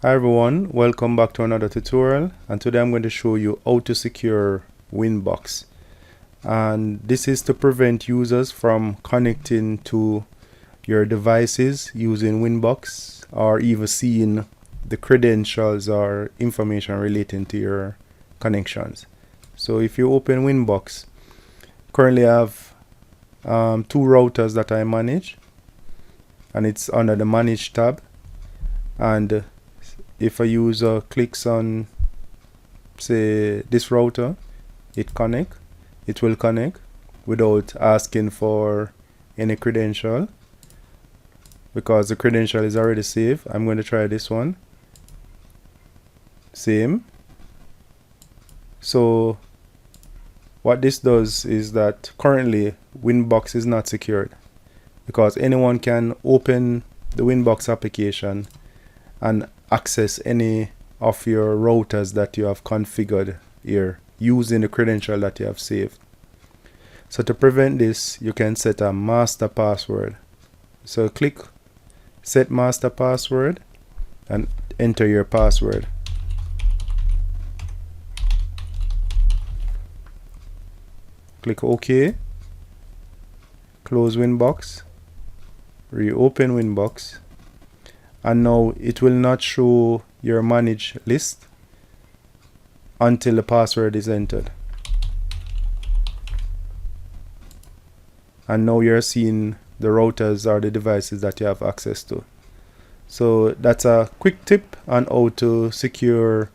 Hi everyone, welcome back to another tutorial, and today I'm going to show you how to secure Winbox. And this is to prevent users from connecting to your devices using Winbox or even seeing the credentials or information relating to your connections. So if you open Winbox, currently I have two routers that I manage, and it's under the Manage tab. And if a user clicks on, say, this router, it will connect without asking for any credential, because the credential is already saved. I'm going to try this one. Same. So what this does is that currently Winbox is not secured, because anyone can open the Winbox application and access any of your routers that you have configured here using the credential that you have saved. So to prevent this, you can set a master password. So click set master password and enter your password. Click OK. Close Winbox. Reopen Winbox. And now it will not show your manage list until the password is entered. And now you're seeing the routers or the devices that you have access to. So that's a quick tip on how to secure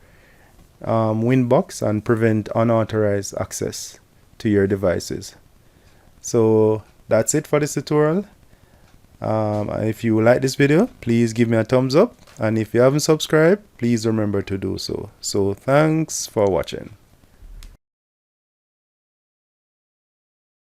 Winbox and prevent unauthorized access to your devices. So that's it for this tutorial. If you like this video, please give me a thumbs up, and if you haven't subscribed, please remember to do so. So thanks for watching.